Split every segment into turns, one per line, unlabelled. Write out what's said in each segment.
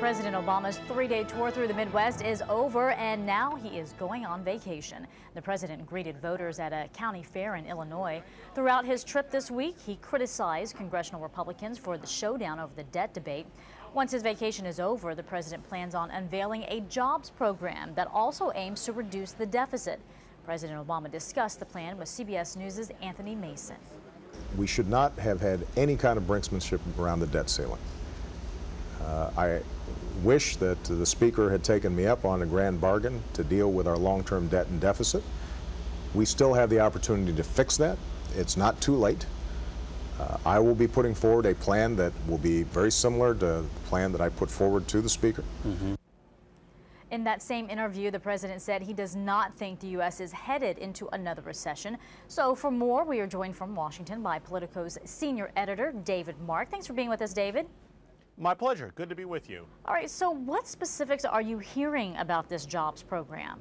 President Obama's three-day tour through the Midwest is over, and now he is going on vacation. The president greeted voters at a county fair in Illinois. Throughout his trip this week, he criticized congressional Republicans for the showdown over the debt debate. Once his vacation is over, the president plans on unveiling a jobs program that also aims to reduce the deficit. President Obama discussed the plan with CBS News' Anthony Mason.
We should not have had any kind of brinksmanship around the debt ceiling. I wish that the Speaker had taken me up on a grand bargain to deal with our long-term debt and deficit. We still have the opportunity to fix that. It's not too late. I will be putting forward a plan that will be very similar to the plan that I put forward to the Speaker.
In that same interview, the president said he does not think the U.S. is headed into another recession. So for more, we are joined from Washington by Politico's senior editor, David Mark. Thanks for being with us, David.
My pleasure. Good to be with you.
All right, so what specifics are you hearing about this jobs program?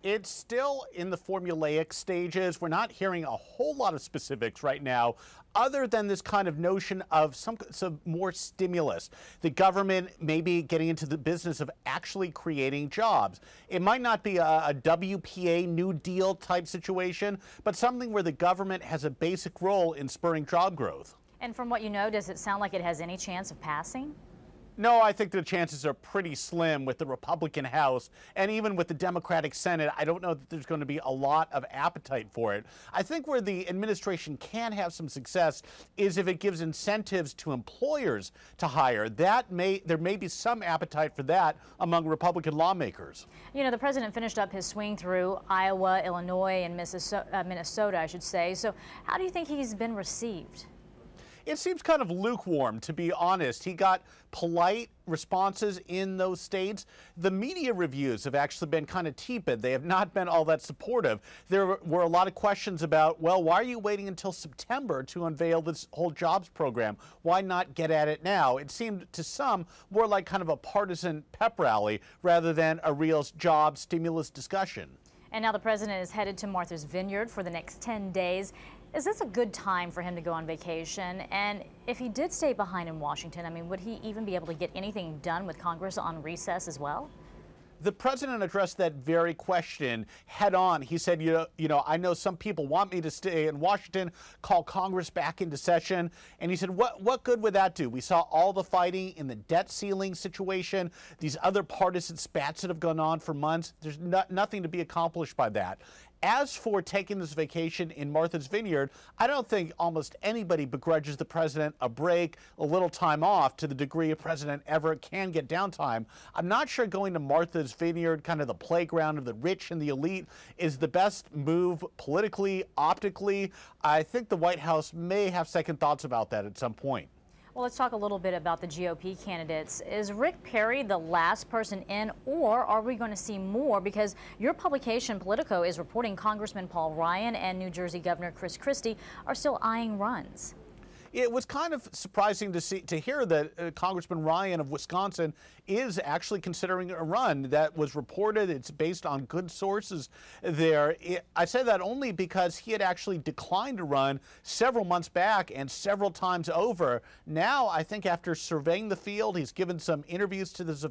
It's still in the formulaic stages. We're not hearing a whole lot of specifics right now, other than this kind of notion of some more stimulus. The government may be getting into the business of actually creating jobs. It might not be a WPA New Deal type situation, but something where the government has a basic role in spurring job growth.
And from what you know, does it sound like it has any chance of passing?
No, I think the chances are pretty slim with the Republican House, and even with the Democratic Senate. I don't know that there's going to be a lot of appetite for it. I think where the administration can have some success is if it gives incentives to employers to hire. There may be some appetite for that among Republican lawmakers.
You know, the president finished up his swing through Iowa, Illinois, and Minnesota, I should say. So how do you think he's been received?
It seems kind of lukewarm, to be honest. He got polite responses in those states. The media reviews have actually been kind of tepid. They have not been all that supportive. There were a lot of questions about, well, why are you waiting until September to unveil this whole jobs program? Why not get at it now? It seemed to some more like kind of a partisan pep rally rather than a real job stimulus discussion.
And now the president is headed to Martha's Vineyard for the next 10 days. Is this a good time for him to go on vacation? And if he did stay behind in Washington, I mean, would he even be able to get anything done with Congress on recess as well?
The president addressed that very question head on. He said, you know, I know some people want me to stay in Washington, call Congress back into session. And he said, what good would that do? We saw all the fighting in the debt ceiling situation, these other partisan spats that have gone on for months. There's nothing to be accomplished by that. As for taking this vacation in Martha's Vineyard, I don't think almost anybody begrudges the president a break, a little time off, to the degree a president ever can get downtime. I'm not sure going to Martha's Vineyard, kind of the playground of the rich and the elite, is the best move politically, optically. I think the White House may have second thoughts about that at some point.
Well, let's talk a little bit about the GOP candidates. Is Rick Perry the last person in, or are we going to see more? Because your publication, Politico, is reporting Congressman Paul Ryan and New Jersey Governor Chris Christie are still eyeing runs.
It was kind of surprising to hear that Congressman Ryan of Wisconsin is actually considering a run. That was reported. It's based on good sources there. I say that only because he had actually declined to run several months back and several times over. Now, I think after surveying the field, he's given some interviews to this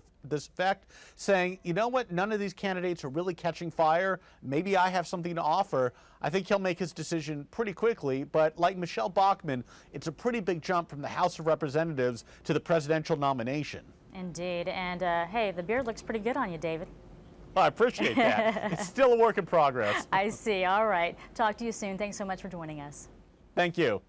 effect, saying, you know what, none of these candidates are really catching fire. Maybe I have something to offer. I think he'll make his decision pretty quickly, but like Michelle Bachmann, it's a pretty big jump from the House of Representatives to the presidential nomination.
Indeed, and hey, the beard looks pretty good on you, David.
I appreciate that. It's still a work in progress.
I see. All right. Talk to you soon. Thanks so much for joining us.
Thank you.